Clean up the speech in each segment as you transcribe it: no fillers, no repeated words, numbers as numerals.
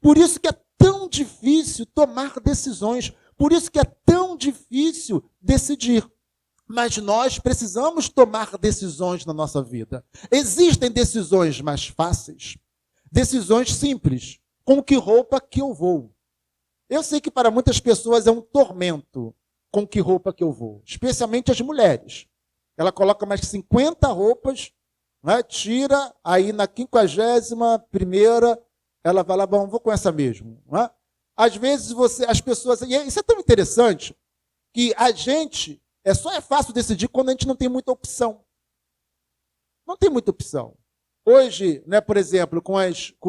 Por isso que é tão difícil tomar decisões. Por isso que é tão difícil decidir. Mas nós precisamos tomar decisões na nossa vida. Existem decisões mais fáceis, decisões simples. Com que roupa que eu vou? Eu sei que para muitas pessoas é um tormento com que roupa que eu vou, especialmente as mulheres. Ela coloca mais 50 roupas, né, tira, aí na 51ª, ela vai lá, bom, vou com essa mesmo. Né? Às vezes as pessoas, e isso é tão interessante, que a gente, só é fácil decidir quando a gente não tem muita opção. Não tem muita opção. Hoje, né, por exemplo, com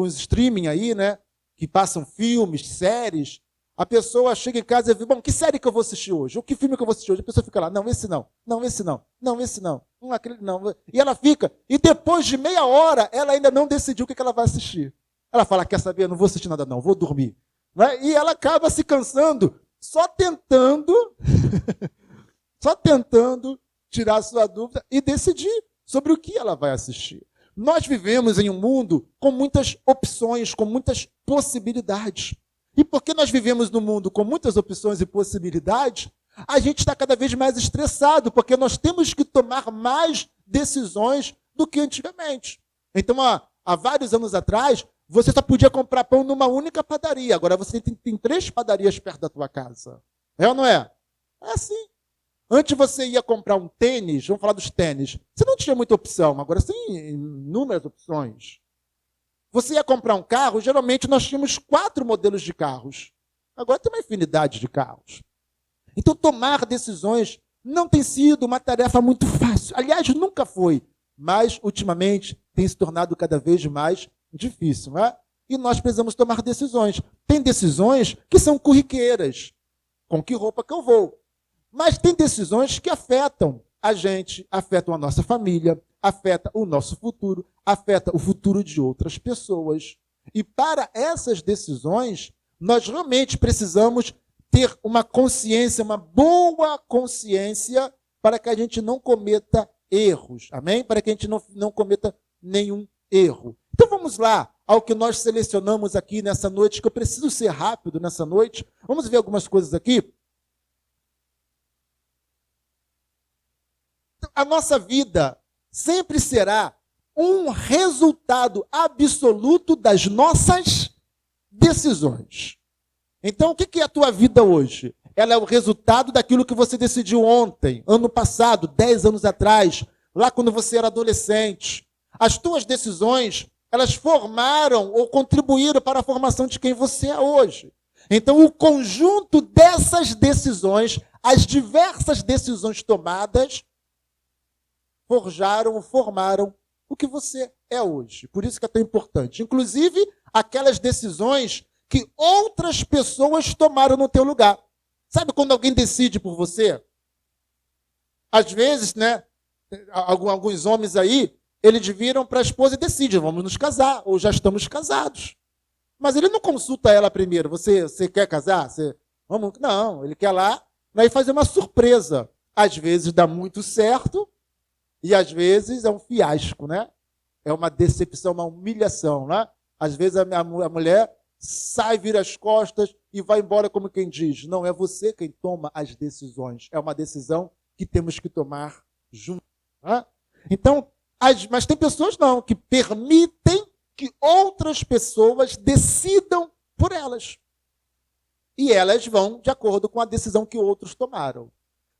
os streaming aí, né, que passam filmes, séries, a pessoa chega em casa e diz, bom, que série que eu vou assistir hoje? Ou que filme que eu vou assistir hoje? A pessoa fica lá, não, esse não, não, esse não, não, esse não, aquele não. E ela fica, e depois de meia hora, ela ainda não decidiu o que ela vai assistir. Ela fala, quer saber, eu não vou assistir nada não, vou dormir. Né? E ela acaba se cansando, só tentando tirar a sua dúvida e decidir sobre o que ela vai assistir. Nós vivemos em um mundo com muitas opções, com muitas possibilidades. E porque nós vivemos num mundo com muitas opções e possibilidades, a gente está cada vez mais estressado, porque nós temos que tomar mais decisões do que antigamente. Então, há vários anos atrás, você só podia comprar pão numa única padaria. Agora você tem 3 padarias perto da tua casa. É ou não é? É assim. Antes você ia comprar um tênis, vamos falar dos tênis, você não tinha muita opção, agora você tem inúmeras opções. Você ia comprar um carro, geralmente nós tínhamos 4 modelos de carros. Agora tem uma infinidade de carros. Então tomar decisões não tem sido uma tarefa muito fácil. Aliás, nunca foi, mas ultimamente tem se tornado cada vez mais difícil. Não é? E nós precisamos tomar decisões. Tem decisões que são corriqueiras. Com que roupa que eu vou? Mas tem decisões que afetam a gente, afetam a nossa família, afeta o nosso futuro, afeta o futuro de outras pessoas. E para essas decisões, nós realmente precisamos ter uma consciência, uma boa consciência, para que a gente não cometa erros. Amém? Para que a gente não cometa nenhum erro. Então vamos lá ao que nós selecionamos aqui nessa noite, que eu preciso ser rápido nessa noite. Vamos ver algumas coisas aqui. A nossa vida sempre será um resultado absoluto das nossas decisões. Então, o que é a tua vida hoje? Ela é o resultado daquilo que você decidiu ontem, ano passado, 10 anos atrás, lá quando você era adolescente. As tuas decisões, elas formaram ou contribuíram para a formação de quem você é hoje. Então, o conjunto dessas decisões, as diversas decisões tomadas, formaram o que você é hoje. Por isso que é tão importante. Inclusive, aquelas decisões que outras pessoas tomaram no teu lugar. Sabe quando alguém decide por você? Às vezes, né, alguns homens aí, eles viram para a esposa e decidem, vamos nos casar, ou já estamos casados. Mas ele não consulta ela primeiro. Você quer casar? Não, ele quer lá, vai fazer uma surpresa. Às vezes dá muito certo, e às vezes é um fiasco, né? É uma decepção, uma humilhação, né? Às vezes a mulher sai, vira as costas e vai embora como quem diz. Não é você quem toma as decisões. É uma decisão que temos que tomar juntos. Né? Então, mas tem pessoas não, que permitem que outras pessoas decidam por elas. E elas vão de acordo com a decisão que outros tomaram.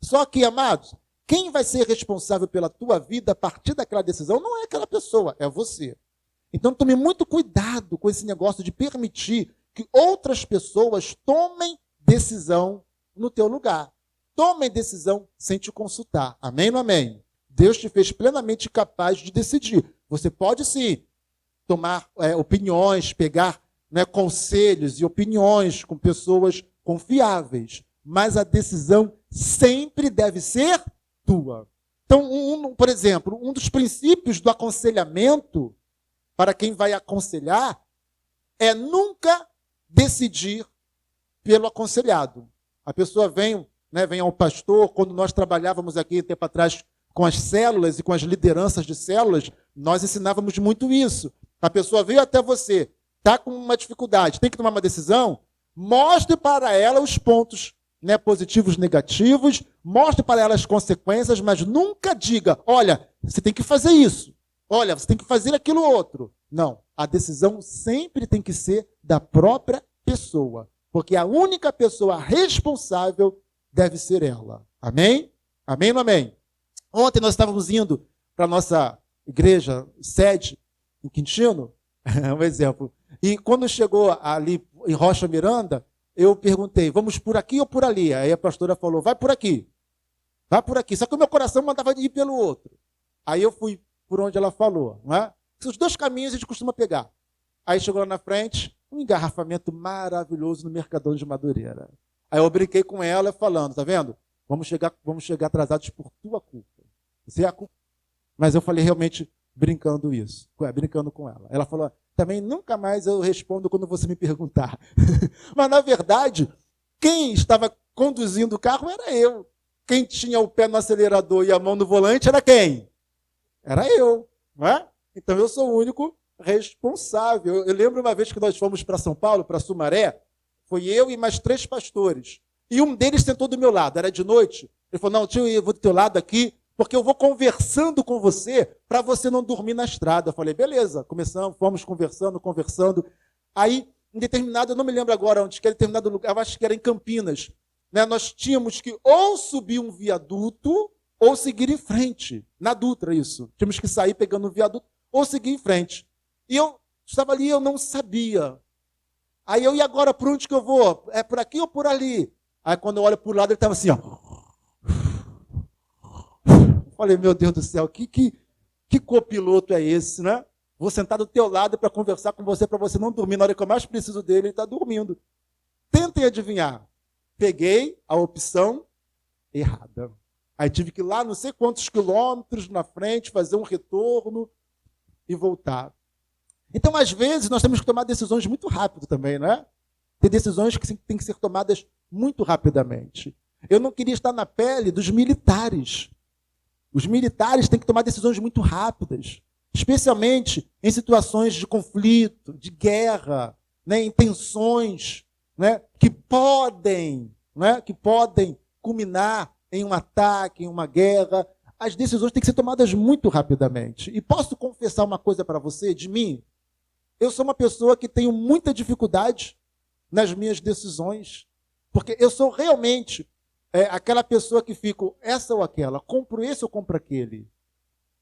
Só que, amados, quem vai ser responsável pela tua vida a partir daquela decisão não é aquela pessoa, é você. Então tome muito cuidado com esse negócio de permitir que outras pessoas tomem decisão no teu lugar. Tomem decisão sem te consultar. Amém ou não amém? Deus te fez plenamente capaz de decidir. Você pode sim tomar opiniões, pegar conselhos e opiniões com pessoas confiáveis, mas a decisão sempre deve ser tua. Então, por exemplo, um dos princípios do aconselhamento para quem vai aconselhar é nunca decidir pelo aconselhado. A pessoa vem ao pastor, quando nós trabalhávamos aqui tempo atrás com as células e com as lideranças de células, nós ensinávamos muito isso. A pessoa veio até você, está com uma dificuldade, tem que tomar uma decisão, mostre para ela os pontos, né, positivos, negativos, mostre para ela as consequências, mas nunca diga, olha, você tem que fazer isso, olha, você tem que fazer aquilo outro. Não, a decisão sempre tem que ser da própria pessoa, porque a única pessoa responsável deve ser ela. Amém? Amém ou não amém? Ontem nós estávamos indo para a nossa igreja, sede, em Quintino, um exemplo. E quando chegou ali em Rocha Miranda, eu perguntei, vamos por aqui ou por ali? Aí a pastora falou, vai por aqui. Vai por aqui. Só que o meu coração mandava ir pelo outro. Aí eu fui por onde ela falou. Não é? Os dois caminhos a gente costuma pegar. Aí chegou lá na frente, um engarrafamento maravilhoso no Mercadão de Madureira. Aí eu brinquei com ela falando, tá vendo? Vamos chegar atrasados por tua culpa. Você é a culpa. Mas eu falei realmente brincando isso, brincando com ela. Ela falou, também nunca mais eu respondo quando você me perguntar. Mas, na verdade, quem estava conduzindo o carro era eu. Quem tinha o pé no acelerador e a mão no volante era quem? Era eu. Não é? Então, eu sou o único responsável. Eu lembro uma vez que nós fomos para São Paulo, para Sumaré, foi eu e mais 3 pastores. E um deles sentou do meu lado, era de noite. Ele falou, não, tio, eu vou do teu lado aqui, porque eu vou conversando com você para você não dormir na estrada. Eu falei, beleza, começamos, fomos conversando. Aí, em determinado, eu não me lembro agora onde, que era determinado lugar, eu acho que era em Campinas, né? Nós tínhamos que ou subir um viaduto ou seguir em frente. Na Dutra, isso. Tínhamos que sair pegando um viaduto ou seguir em frente. E eu estava ali, eu não sabia. Aí eu, e agora, por onde que eu vou? É por aqui ou por ali? Aí quando eu olho para o lado, ele estava assim, ó. Falei, meu Deus do céu, que copiloto é esse, né? Vou sentar do teu lado para conversar com você, para você não dormir. Na hora que eu mais preciso dele, ele está dormindo. Tentem adivinhar. Peguei a opção errada. Aí tive que ir lá não sei quantos quilômetros na frente, fazer um retorno e voltar. Então, às vezes, nós temos que tomar decisões muito rápido também, não é? Tem decisões que têm que ser tomadas muito rapidamente. Eu não queria estar na pele dos militares. Os militares têm que tomar decisões muito rápidas, especialmente em situações de conflito, de guerra, né, em tensões, né, que podem culminar em um ataque, em uma guerra. As decisões têm que ser tomadas muito rapidamente. E posso confessar uma coisa para você, de mim? Eu sou uma pessoa que tenho muita dificuldade nas minhas decisões, porque eu sou realmente aquela pessoa que fico, essa ou aquela, compro esse ou compro aquele.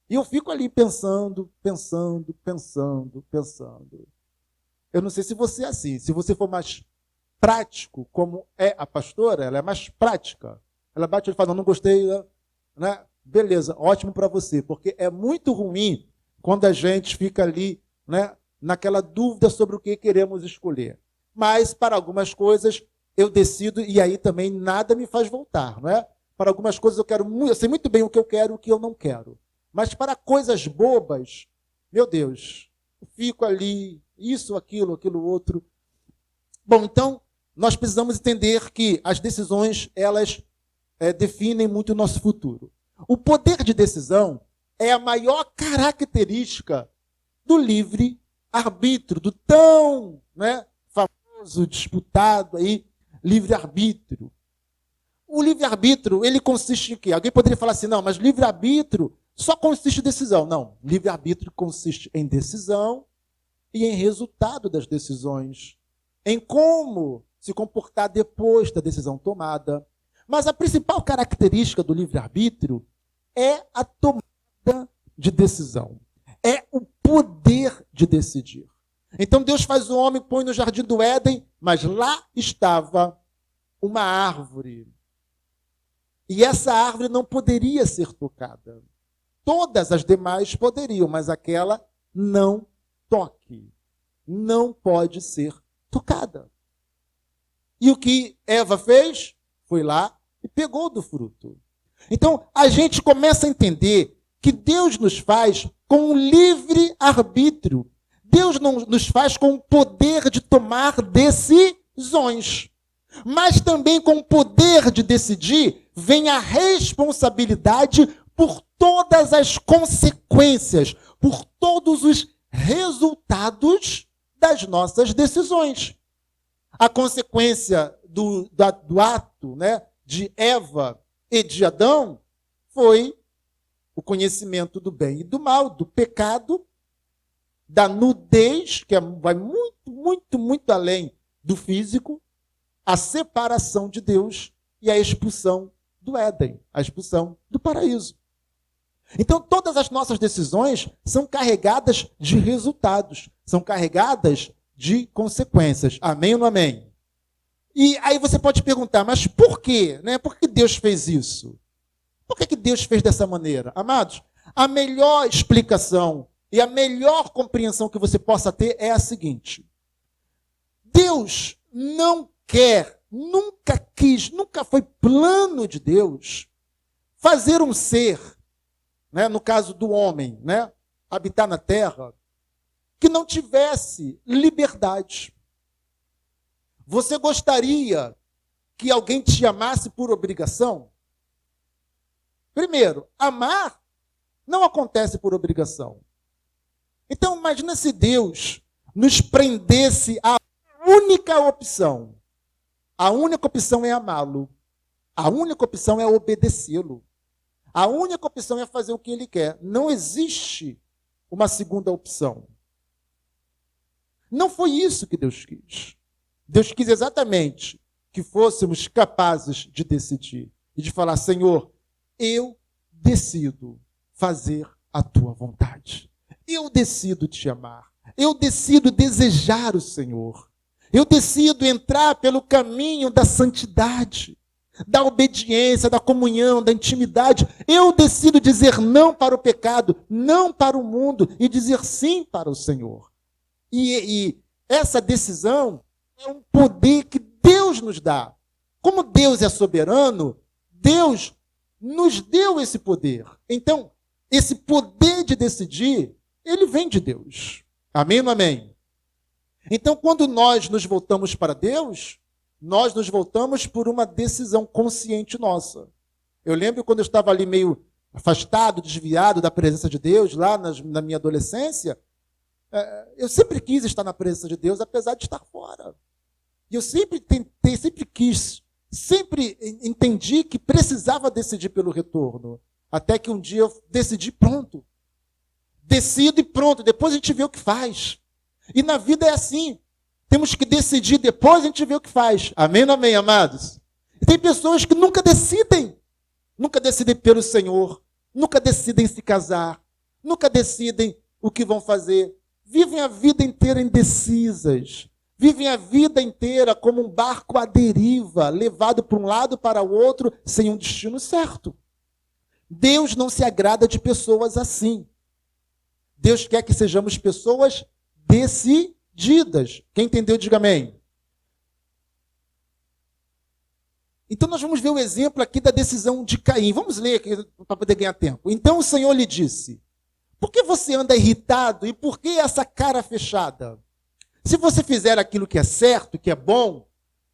E eu fico ali pensando. Eu não sei se você é assim, se você for mais prático, como é a pastora, ela é mais prática. Ela bate e fala, não gostei, né? Beleza, ótimo para você, porque é muito ruim quando a gente fica ali, né, naquela dúvida sobre o que queremos escolher. Mas, para algumas coisas, eu decido e aí também nada me faz voltar, não é? Para algumas coisas eu sei muito bem o que eu quero e o que eu não quero. Mas para coisas bobas, meu Deus, eu fico ali, isso, aquilo outro. Bom, então, nós precisamos entender que as decisões, elas definem muito o nosso futuro. O poder de decisão é a maior característica do livre-arbítrio, do tão, né, famoso, disputado aí, livre-arbítrio. O livre-arbítrio, ele consiste em quê? Alguém poderia falar assim, não, mas livre-arbítrio só consiste em decisão. Não, livre-arbítrio consiste em decisão e em resultado das decisões, em como se comportar depois da decisão tomada. Mas a principal característica do livre-arbítrio é a tomada de decisão. É o poder de decidir. Então Deus faz o homem, põe no jardim do Éden, mas lá estava uma árvore. E essa árvore não poderia ser tocada. Todas as demais poderiam, mas aquela não toque. Não pode ser tocada. E o que Eva fez? Foi lá e pegou do fruto. Então, a gente começa a entender que Deus nos faz com um livre arbítrio. Deus não nos faz com o poder de tomar decisões. Mas também com o poder de decidir, vem a responsabilidade por todas as consequências, por todos os resultados das nossas decisões. A consequência do ato, né, de Eva e de Adão foi o conhecimento do bem e do mal, do pecado, da nudez, que vai muito, muito, muito além do físico, a separação de Deus e a expulsão do Éden, a expulsão do paraíso. Então, todas as nossas decisões são carregadas de resultados, são carregadas de consequências. Amém ou não amém? E aí você pode perguntar, mas por quê? Né? Por que Deus fez isso? Por que Deus fez dessa maneira? Amados, a melhor explicação e a melhor compreensão que você possa ter é a seguinte. Deus não quer, nunca quis, nunca foi plano de Deus fazer um ser, né, no caso do homem, né, habitar na terra, que não tivesse liberdade. Você gostaria que alguém te amasse por obrigação? Primeiro, amar não acontece por obrigação. Então, imagina se Deus nos prendesse à única opção. A única opção é amá-lo. A única opção é obedecê-lo. A única opção é fazer o que ele quer. Não existe uma segunda opção. Não foi isso que Deus quis. Deus quis exatamente que fôssemos capazes de decidir e de falar, Senhor, eu decido fazer a tua vontade. Eu decido te amar. Eu decido desejar o Senhor. Eu decido entrar pelo caminho da santidade, da obediência, da comunhão, da intimidade. Eu decido dizer não para o pecado, não para o mundo e dizer sim para o Senhor. E essa decisão é um poder que Deus nos dá. Como Deus é soberano, Deus nos deu esse poder. Então, esse poder de decidir, ele vem de Deus. Amém ou não amém? Então, quando nós nos voltamos para Deus, nós nos voltamos por uma decisão consciente nossa. Eu lembro quando eu estava ali meio afastado, desviado da presença de Deus, lá na minha adolescência, eu sempre quis estar na presença de Deus, apesar de estar fora. E eu sempre tentei, sempre entendi que precisava decidir pelo retorno. Até que um dia eu decidi, pronto. Decido e pronto, depois a gente vê o que faz. E na vida é assim. Temos que decidir, depois a gente vê o que faz. Amém ou não amém, amados? E tem pessoas que nunca decidem. Nunca decidem pelo Senhor. Nunca decidem se casar. Nunca decidem o que vão fazer. Vivem a vida inteira indecisas. Vivem a vida inteira como um barco à deriva, levado para um lado para o outro, sem um destino certo. Deus não se agrada de pessoas assim. Deus quer que sejamos pessoas decididas. Quem entendeu, diga amém. Então nós vamos ver o exemplo aqui da decisão de Caim. Vamos ler aqui para poder ganhar tempo. Então o Senhor lhe disse, por que você anda irritado e por que essa cara fechada? Se você fizer aquilo que é certo, que é bom,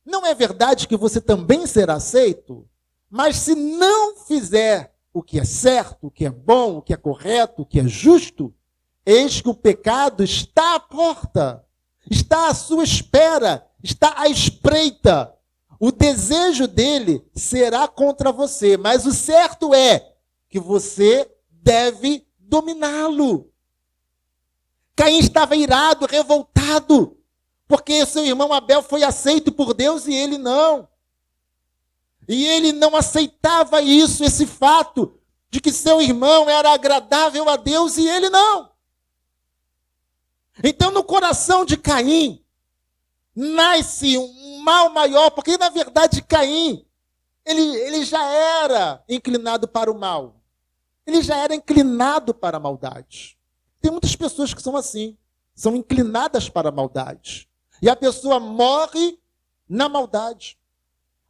não é verdade que você também será aceito? Mas se não fizer o que é certo, o que é bom, o que é correto, o que é justo, eis que o pecado está à porta, está à sua espera, está à espreita. O desejo dele será contra você, mas o certo é que você deve dominá-lo. Caim estava irado, revoltado, porque seu irmão Abel foi aceito por Deus e ele não. E ele não aceitava isso, esse fato de que seu irmão era agradável a Deus e ele não. Então, no coração de Caim, nasce um mal maior, porque, na verdade, Caim, ele já era inclinado para o mal. Ele já era inclinado para a maldade. Tem muitas pessoas que são assim, são inclinadas para a maldade. E a pessoa morre na maldade.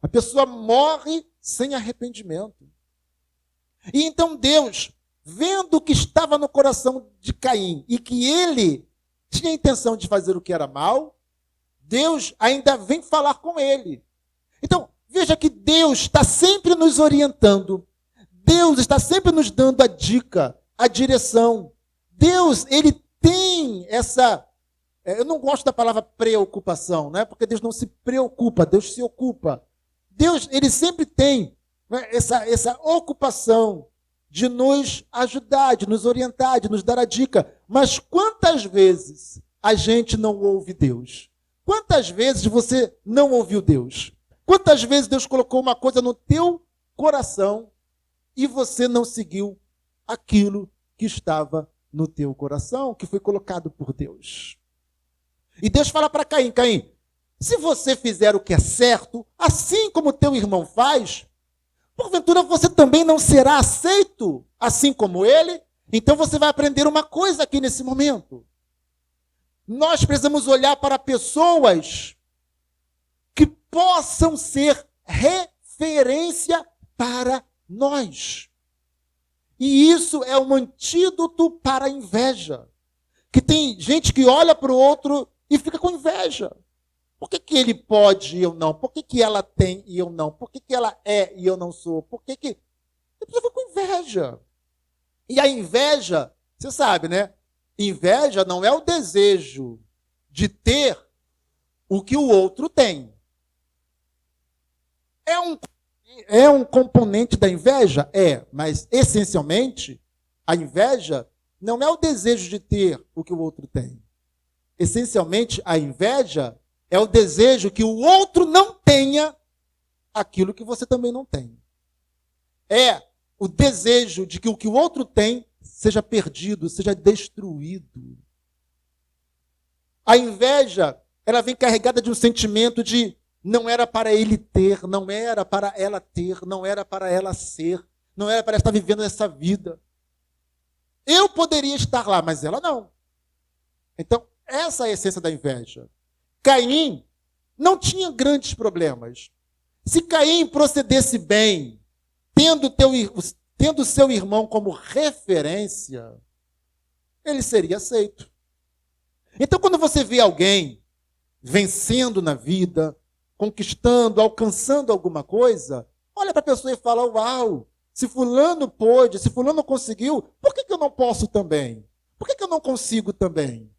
A pessoa morre sem arrependimento. E então Deus, vendo o que estava no coração de Caim e que ele tinha a intenção de fazer o que era mal, Deus ainda vem falar com ele. Então, veja que Deus está sempre nos orientando. Deus está sempre nos dando a dica, a direção. Deus, ele tem essa Eu não gosto da palavra preocupação, né? Porque Deus não se preocupa, Deus se ocupa. Deus, ele sempre tem, né, essa ocupação de nos ajudar, de nos orientar, de nos dar a dica. Mas quantas vezes a gente não ouve Deus? Quantas vezes você não ouviu Deus? Quantas vezes Deus colocou uma coisa no teu coração e você não seguiu aquilo que estava no teu coração, que foi colocado por Deus? E Deus fala para Caim, Caim, se você fizer o que é certo, assim como teu irmão faz, porventura você também não será aceito, assim como ele? Então você vai aprender uma coisa aqui nesse momento. Nós precisamos olhar para pessoas que possam ser referência para nós. E isso é um antídoto para a inveja. Que tem gente que olha para o outro e fica com inveja. Por que ele pode e eu não? Por que ela tem e eu não? Por que ela é e eu não sou? Por que a pessoa fica com inveja? E a inveja, você sabe, né? Inveja não é o desejo de ter o que o outro tem. É um componente da inveja? É, mas essencialmente, a inveja não é o desejo de ter o que o outro tem. Essencialmente, a inveja é o desejo que o outro não tenha aquilo que você também não tem. É o desejo de que o outro tem seja perdido, seja destruído. A inveja, ela vem carregada de um sentimento de não era para ele ter, não era para ela ter, não era para ela ser, não era para ela estar vivendo essa vida. Eu poderia estar lá, mas ela não. Então, essa é a essência da inveja. Caim não tinha grandes problemas. Se Caim procedesse bem, tendo seu irmão como referência, ele seria aceito. Então, quando você vê alguém vencendo na vida, conquistando, alcançando alguma coisa, olha para a pessoa e fala, uau, se fulano pôde, se fulano conseguiu, por que eu não posso também? Por que eu não consigo também?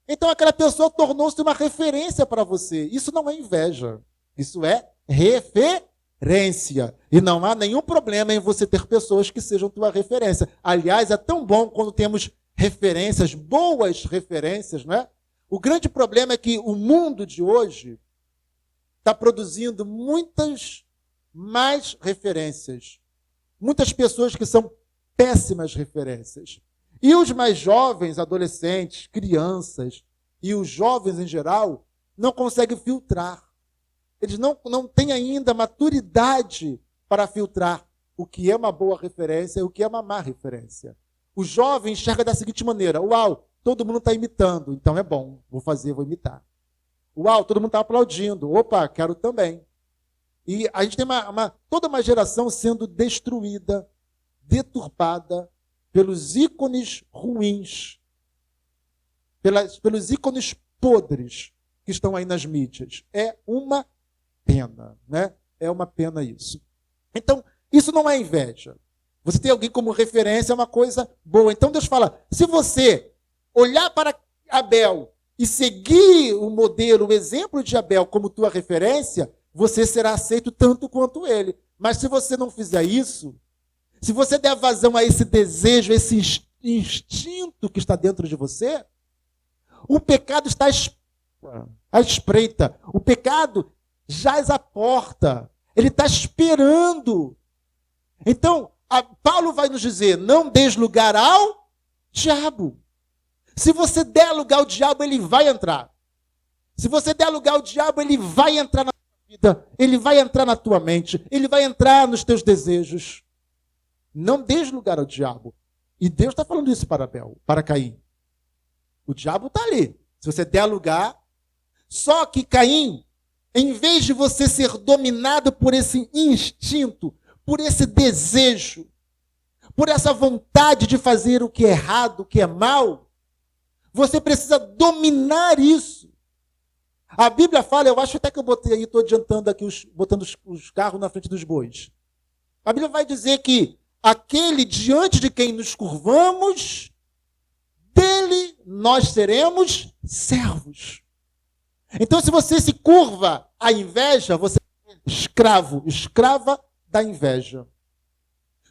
Então aquela pessoa tornou-se uma referência para você. Isso não é inveja, isso é referência. E não há nenhum problema em você ter pessoas que sejam tua referência. Aliás, é tão bom quando temos referências, boas referências, não é? O grande problema é que o mundo de hoje está produzindo muitas mais referências. Muitas pessoas que são péssimas referências. E os mais jovens, adolescentes, crianças, e os jovens em geral, não conseguem filtrar. Eles não têm ainda maturidade para filtrar o que é uma boa referência e o que é uma má referência. O jovem enxerga da seguinte maneira, uau, todo mundo está imitando, então é bom, vou imitar. Uau, todo mundo está aplaudindo, opa, quero também. E a gente tem toda uma geração sendo destruída, deturpada, pelos ícones ruins, pelos ícones podres que estão aí nas mídias. É uma pena, né? É uma pena isso. Então, isso não é inveja. Você ter alguém como referência é uma coisa boa. Então Deus fala, se você olhar para Abel e seguir o modelo, o exemplo de Abel como tua referência, você será aceito tanto quanto ele. Mas se você não fizer isso, se você der vazão a esse desejo, esse instinto que está dentro de você, o pecado está à espreita. O pecado jaz à porta. Ele está esperando. Então, Paulo vai nos dizer, não des lugar ao diabo. Se você der lugar ao diabo, ele vai entrar. Se você der lugar ao diabo, ele vai entrar na tua vida. Ele vai entrar na tua mente. Ele vai entrar nos teus desejos. Não des lugar ao diabo. E Deus está falando isso para Caim. O diabo está ali. Se você der lugar. Só que Caim, em vez de você ser dominado por esse instinto, por esse desejo, por essa vontade de fazer o que é errado, o que é mal, você precisa dominar isso. A Bíblia fala, eu acho até que eu botei aí, estou adiantando aqui, botando os carros na frente dos bois. A Bíblia vai dizer que aquele diante de quem nos curvamos, dele nós seremos servos. Então, se você se curva à inveja, você é escravo, escrava da inveja.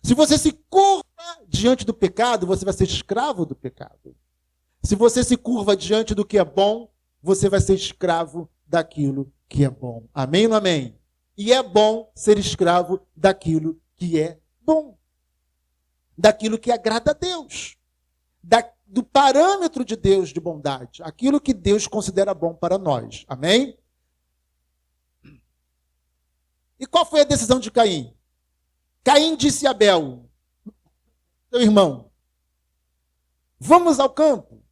Se você se curva diante do pecado, você vai ser escravo do pecado. Se você se curva diante do que é bom, você vai ser escravo daquilo que é bom. Amém ou não amém? E é bom ser escravo daquilo que é bom. Daquilo que agrada a Deus. Do parâmetro de Deus de bondade. Aquilo que Deus considera bom para nós. Amém? E qual foi a decisão de Caim? Caim disse a Abel, seu irmão, vamos ao campo.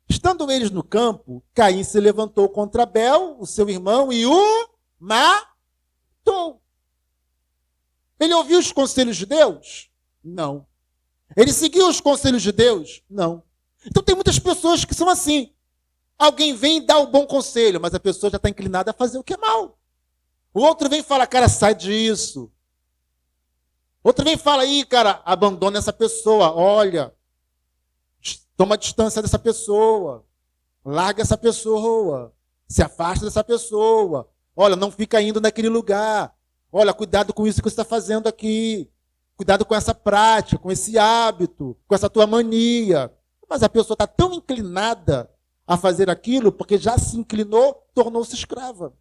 Estando eles no campo, Caim se levantou contra Abel, o seu irmão, e o matou. Ele ouviu os conselhos de Deus? Não. Ele seguiu os conselhos de Deus? Não. Então tem muitas pessoas que são assim. Alguém vem e dá um bom conselho, mas a pessoa já está inclinada a fazer o que é mal. O outro vem e fala, cara, sai disso. Outro vem e fala, aí, cara, abandona essa pessoa. Olha, toma distância dessa pessoa. Larga essa pessoa. Se afasta dessa pessoa. Olha, não fica indo naquele lugar. Olha, cuidado com isso que você está fazendo aqui. Cuidado com essa prática, com esse hábito, com essa tua mania. Mas a pessoa está tão inclinada a fazer aquilo, porque já se inclinou, tornou-se escrava.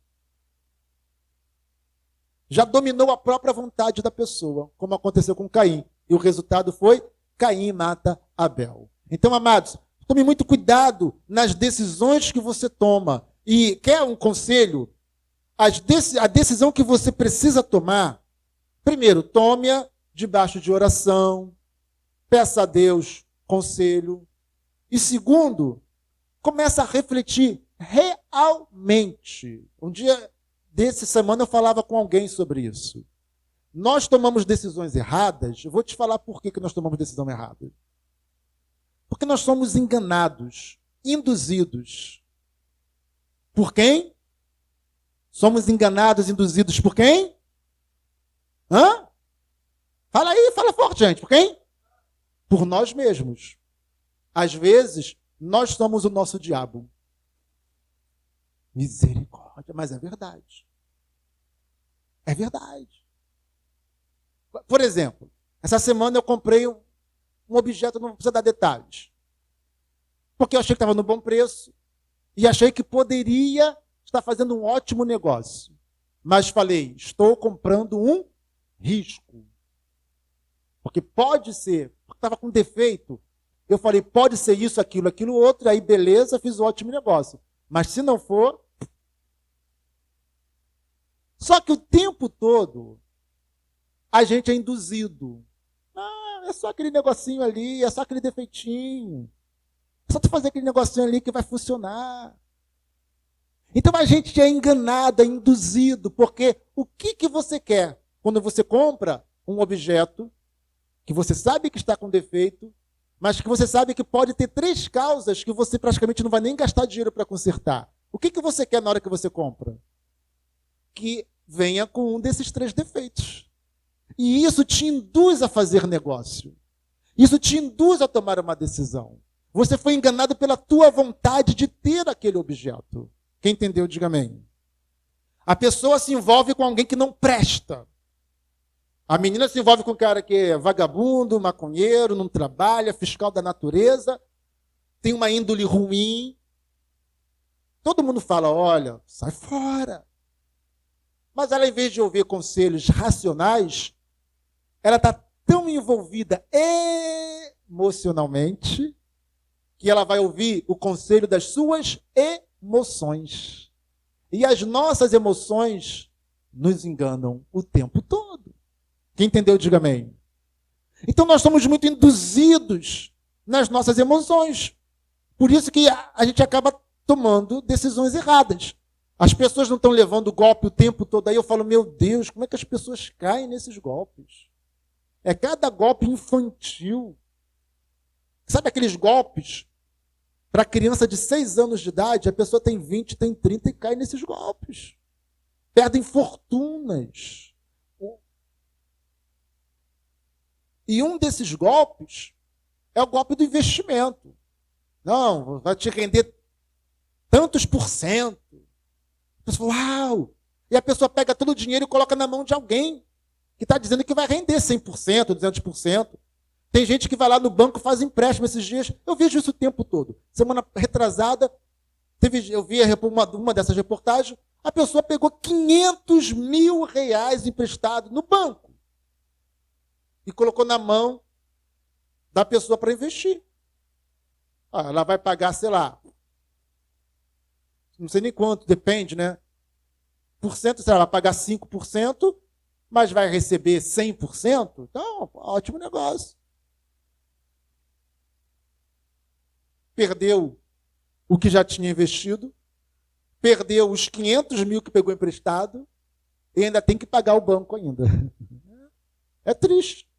Já dominou a própria vontade da pessoa, como aconteceu com Caim. E o resultado foi, Caim mata Abel. Então, amados, tome muito cuidado nas decisões que você toma. E quer um conselho? A decisão que você precisa tomar, primeiro, tome-a debaixo de oração, peça a Deus conselho. E segundo, começa a refletir realmente. Um dia dessa semana eu falava com alguém sobre isso. Nós tomamos decisões erradas. Eu vou te falar por que nós tomamos decisão errada. Porque nós somos enganados, induzidos. Por quem? Somos enganados, induzidos por quem? Hã? Fala aí, fala forte, gente. Por quem? Por nós mesmos. Às vezes, nós somos o nosso diabo. Misericórdia, mas é verdade. É verdade. Por exemplo, essa semana eu comprei um objeto, não precisa dar detalhes. Porque eu achei que estava no bom preço e achei que poderia estar fazendo um ótimo negócio. Mas falei, estou comprando um risco. Porque pode ser, porque estava com defeito. Eu falei, pode ser isso, aquilo outro, aí beleza, fiz um ótimo negócio. Mas se não for... Só que o tempo todo, a gente é induzido. Ah, é só aquele negocinho ali, é só aquele defeitinho. É só tu fazer aquele negocinho ali que vai funcionar. Então a gente é enganado, é induzido, porque o que você quer quando você compra um objeto que você sabe que está com defeito, mas que você sabe que pode ter 3 causas que você praticamente não vai nem gastar dinheiro para consertar. O que você quer na hora que você compra? Que venha com um desses 3 defeitos. E isso te induz a fazer negócio. Isso te induz a tomar uma decisão. Você foi enganado pela tua vontade de ter aquele objeto. Quem entendeu, diga amém. A pessoa se envolve com alguém que não presta. A menina se envolve com um cara que é vagabundo, maconheiro, não trabalha, fiscal da natureza, tem uma índole ruim. Todo mundo fala, olha, sai fora. Mas ela, em vez de ouvir conselhos racionais, ela está tão envolvida emocionalmente que ela vai ouvir o conselho das suas emoções. E as nossas emoções nos enganam o tempo todo. Quem entendeu, diga amém. Então nós somos muito induzidos nas nossas emoções. Por isso que a gente acaba tomando decisões erradas. As pessoas não estão levando golpe o tempo todo. Aí eu falo, meu Deus, como é que as pessoas caem nesses golpes? É cada golpe infantil. Sabe aqueles golpes? Para criança de 6 anos de idade, a pessoa tem 20, tem 30 e cai nesses golpes. Perdem fortunas. E um desses golpes é o golpe do investimento. Não, vai te render tantos por cento. A pessoa, uau! E a pessoa pega todo o dinheiro e coloca na mão de alguém que está dizendo que vai render 100%, 200%. Tem gente que vai lá no banco e faz empréstimo esses dias. Eu vejo isso o tempo todo. Semana retrasada, eu vi uma dessas reportagens, a pessoa pegou 500 mil reais emprestado no banco e colocou na mão da pessoa para investir. Ela vai pagar, sei lá, não sei nem quanto, depende, né? Por cento, sei lá, ela vai pagar 5%, mas vai receber 100%. Então, ótimo negócio. Perdeu o que já tinha investido, perdeu os 500 mil que pegou emprestado e ainda tem que pagar o banco ainda. É triste.